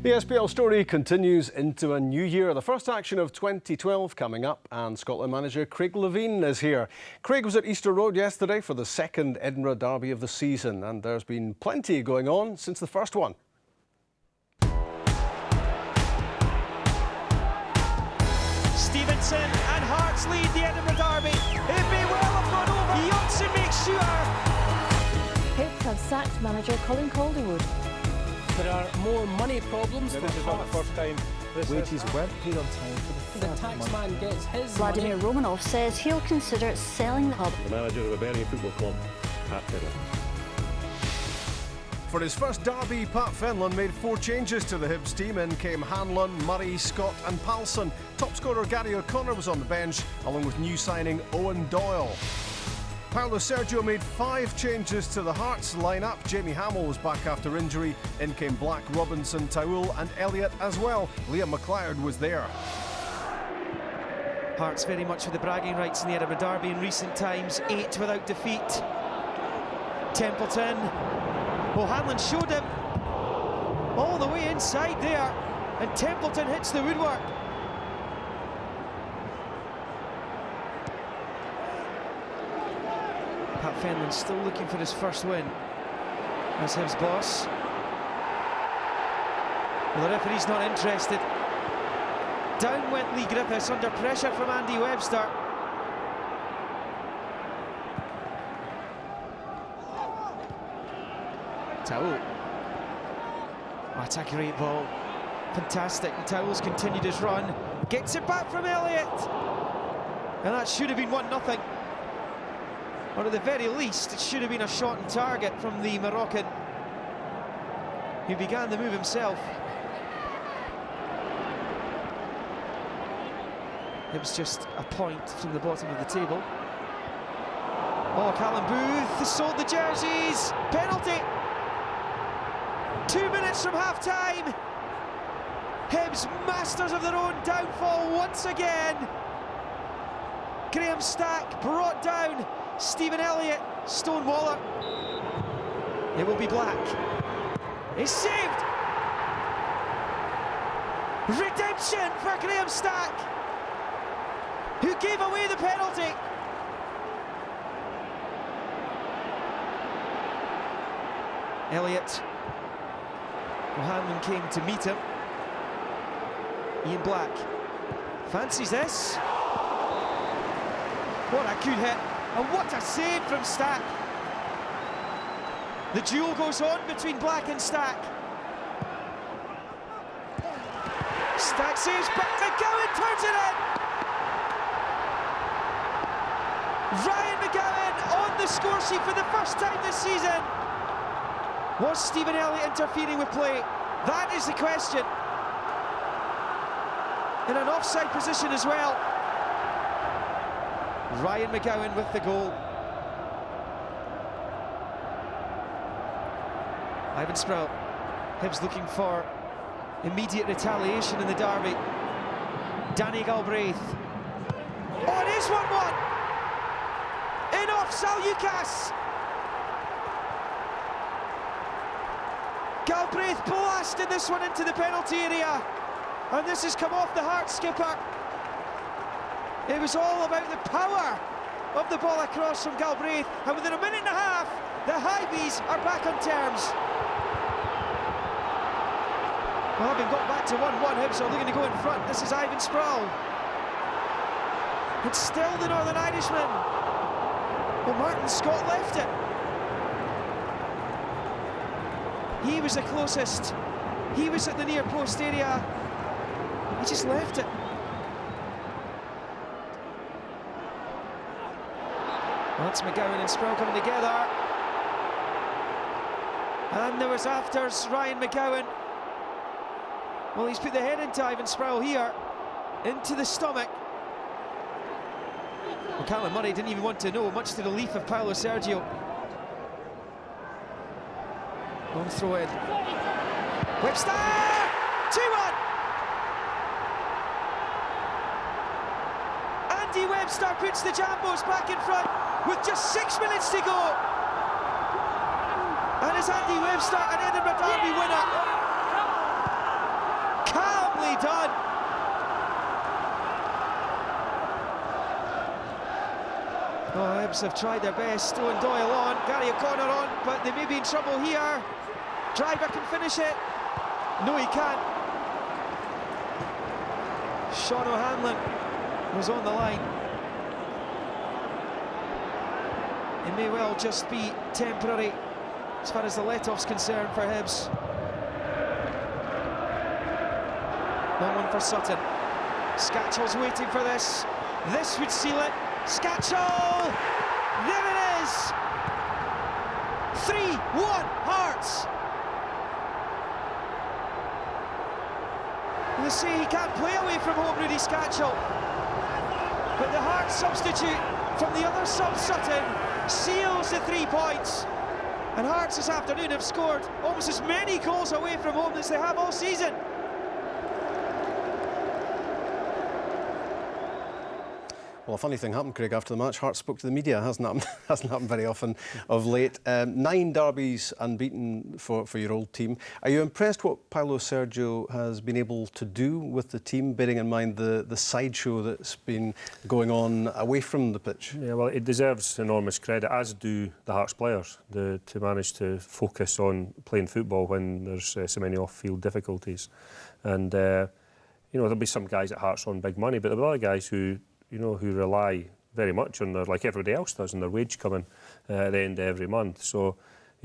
The SPL story continues into a new year. The first action of 2012 coming up, and Scotland manager Craig Levein is here. Craig was at Easter Road yesterday for the second Edinburgh derby of the season, and there's been plenty going on since the first one. Stevenson and Hearts lead the Edinburgh derby. It may well have gone over. Johnson makes sure. Hibs have sacked manager Colin Calderwood. There are more money problems for Hearts. First time wages weren't paid on time for The taxman gets his Vladimir money. Romanov says he'll consider selling the club. The manager of a Birmingham football club, Pat Fiddler. For his first derby, Pat Fenlon made 4 changes to the Hibs team. In came Hanlon, Murray, Scott and Palson. Top scorer Gary O'Connor was on the bench, along with new signing Owen Doyle. Paulo Sergio made 5 changes to the Hearts lineup. Jamie Hamill was back after injury. In came Black, Robinson, Taul and Elliott as well. Liam McLeod was there. Hearts very much with the bragging rights in the Edinburgh derby in recent times. 8 without defeat. Templeton. O'Hanlon showed him all the way inside there, and Templeton hits the woodwork. Pat Fenlon still looking for his first win as Hibs boss. Well, the referee's not interested. Down went Lee Griffiths under pressure from Andy Webster. Taul. Oh, it's a great ball. Fantastic. And Taul's continued his run. Gets it back from Elliott. And that should have been 1-0. Or at the very least, it should have been a shot on target from the Moroccan, who began the move himself. It was just a point from the bottom of the table. Oh, Callum Booth has sold the jerseys. Penalty. 2 minutes from half-time. Hibs masters of their own downfall once again. Graham Stack brought down Stephen Elliott. Stonewaller. It will be Black. He's saved. Redemption for Graham Stack, who gave away the penalty. Elliott. O'Hanlon came to meet him. Ian Black fancies this. What a good hit, and what a save from Stack. The duel goes on between Black and Stack. Stack saves, but McGowan turns it in. Ryan McGowan on the score sheet for the first time this season. Was Stephen Elliott interfering with play? That is the question. In an offside position as well. Ryan McGowan with the goal. Ivan Sprout. Hibs looking for immediate retaliation in the derby. Danny Galbraith. Oh, it is 1-1. In off Salyukas. Galbraith blasted this one into the penalty area, and this has come off the Hearts skipper. It was all about the power of the ball across from Galbraith, and within a minute and a half, the Hibees are back on terms. Well, having got back to 1-1, Hibs are looking to go in front. This is Ivan Sproul. It's still the Northern Irishman. Well, Martin Scott left it. He was the closest. He was at the near post area. He just left it. Well, that's McGowan and Sproul coming together. And there was afters, Ryan McGowan. Well, he's put the head into Ivan Sproul here, into the stomach. Well, Callum Murray didn't even want to know, much to the relief of Paulo Sergio. Long throw in. Webster! 2-1! Andy Webster puts the Jambos back in front with just 6 minutes to go. And it's Andy Webster, an Edinburgh derby winner. Hibs have tried their best. Owen Doyle on, Gary O'Connor on, but they may be in trouble here. Driver can finish it. No, he can't. Sean O'Hanlon was on the line. It may well just be temporary as far as the let-off's concerned for Hibs. Long one for Sutton. Scatchell's waiting for this. This would seal it. Scatchell! There it is! 3-1 Hearts! They say he can't play away from home, Rudy Scatchell. But the Hearts substitute from the other sub, Sutton, seals the 3 points. And Hearts this afternoon have scored almost as many goals away from home as they have all season. Well, a funny thing happened, Craig, after the match. Hearts spoke to the media. Hasn't happened very often of late. 9 derbies unbeaten for your old team. Are you impressed what Paulo Sergio has been able to do with the team, bearing in mind the sideshow that's been going on away from the pitch? Yeah, well, it deserves enormous credit, as do the Hearts players, to manage to focus on playing football when there's so many off-field difficulties. And, there'll be some guys at Hearts on big money, but there'll be other guys who rely very much on their, like everybody else does, on their wage coming at the end of every month. So,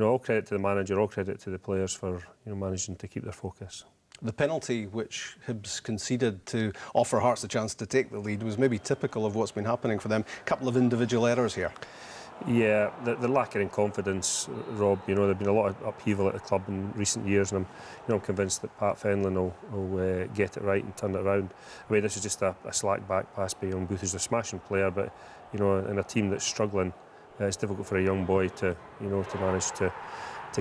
all credit to the manager, all credit to the players for, managing to keep their focus. The penalty which Hibs conceded to offer Hearts the chance to take the lead was maybe typical of what's been happening for them. A couple of individual errors here. Yeah, they're lacking in confidence, Rob. There's been a lot of upheaval at the club in recent years, and I'm convinced that Pat Fenlon will get it right and turn it around. I mean, this is just a slack back pass by young Booth, who's a smashing player, but in a team that's struggling, it's difficult for a young boy to manage to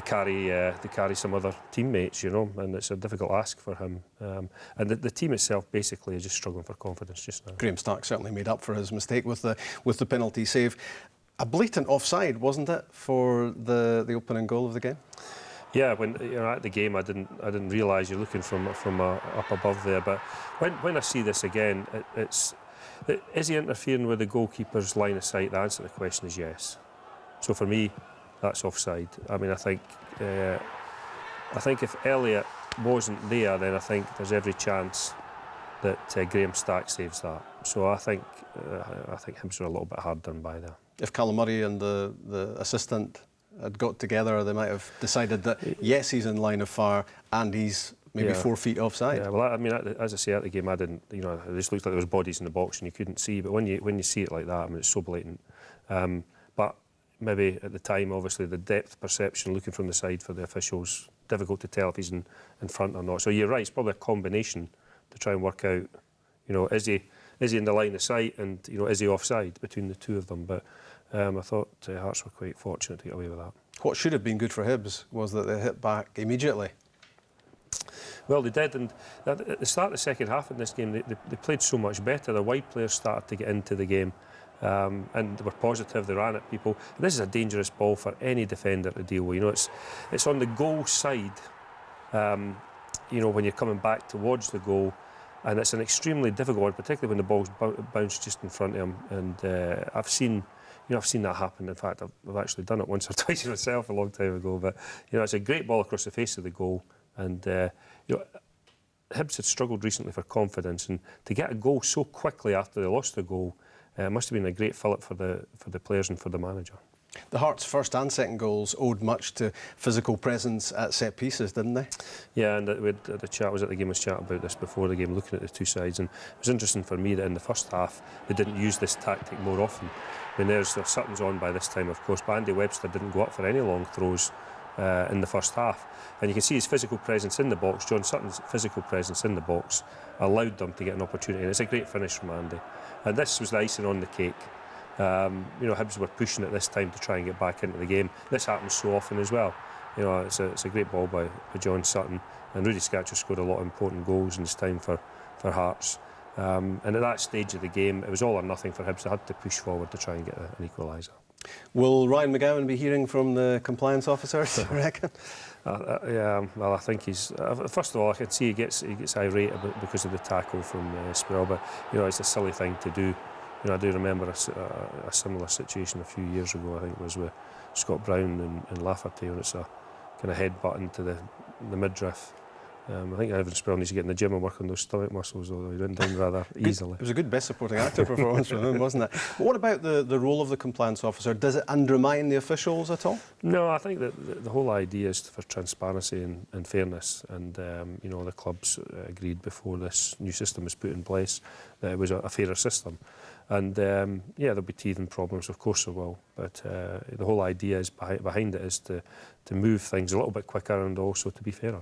carry some other teammates, and it's a difficult ask for him. And the team itself basically is just struggling for confidence just now. Graham Stark certainly made up for his mistake with the penalty save. A blatant offside, wasn't it, for the opening goal of the game? Yeah, when at the game, I didn't realise you're looking from up above there. But when I see this again, is he interfering with the goalkeeper's line of sight? The answer to the question is yes. So for me, that's offside. I mean, I think if Elliott wasn't there, then I think there's every chance that Graham Stark saves that. So I think Hibs are a little bit hard done by there. If Callum Murray and the assistant had got together, they might have decided that yes, he's in line of fire and he's maybe 4 feet offside. Yeah, well, I mean, as I say, at the game, I didn't, it just looked like there was bodies in the box and you couldn't see. But when you see it like that, I mean, it's so blatant. But maybe at the time, obviously, the depth perception looking from the side for the officials, difficult to tell if he's in front or not. So you're right, it's probably a combination to try and work out, is he in the line of sight and, is he offside between the two of them? But I thought Hearts were quite fortunate to get away with that. What should have been good for Hibs was that they hit back immediately. Well, they did, and at the start of the second half in this game, they played so much better. The wide players started to get into the game, and they were positive, they ran at people. And this is a dangerous ball for any defender to deal with. It's on the goal side, when you're coming back towards the goal, and it's an extremely difficult one, particularly when the ball's bounced just in front of him. And I've seen that happen. In fact, I've actually done it once or twice myself a long time ago. But it's a great ball across the face of the goal. And Hibs had struggled recently for confidence, and to get a goal so quickly after they lost the goal must have been a great fillip for the players and for the manager. The Hearts' first and second goals owed much to physical presence at set pieces, didn't they? Yeah, and we had a chat. I was at the game, chat about this before the game, looking at the two sides, and it was interesting for me that in the first half they didn't use this tactic more often. I mean, there's Sutton's on by this time, of course, but Andy Webster didn't go up for any long throws in the first half, and you can see his physical presence in the box. John Sutton's physical presence in the box allowed them to get an opportunity, and it's a great finish from Andy. And this was the icing on the cake. Hibs were pushing at this time to try and get back into the game. This happens so often as well. It's a great ball by John Sutton, and Rudy Scatchell scored a lot of important goals in this time for Hearts. And at that stage of the game, it was all or nothing for Hibs. They had to push forward to try and get an equaliser. Will Ryan McGowan be hearing from the compliance officers, I reckon? Yeah, well, I think he's... first of all, I can see he gets irate because of the tackle from Sproul, but, it's a silly thing to do. You know, I do remember a similar situation a few years ago. I think it was with Scott Brown and Lafferty, when it's a kind of headbutt into the midriff. I think Evan Spurl needs to get in the gym and work on those stomach muscles, although he went down rather easily. It was a good best supporting actor performance from him, wasn't it? But what about the role of the compliance officer? Does it undermine the officials at all? No, I think that the whole idea is for transparency and fairness, and you know, the clubs agreed before this new system was put in place that it was a fairer system. And yeah, there'll be teething problems, of course there will, but the whole idea is behind it is to move things a little bit quicker and also to be fairer.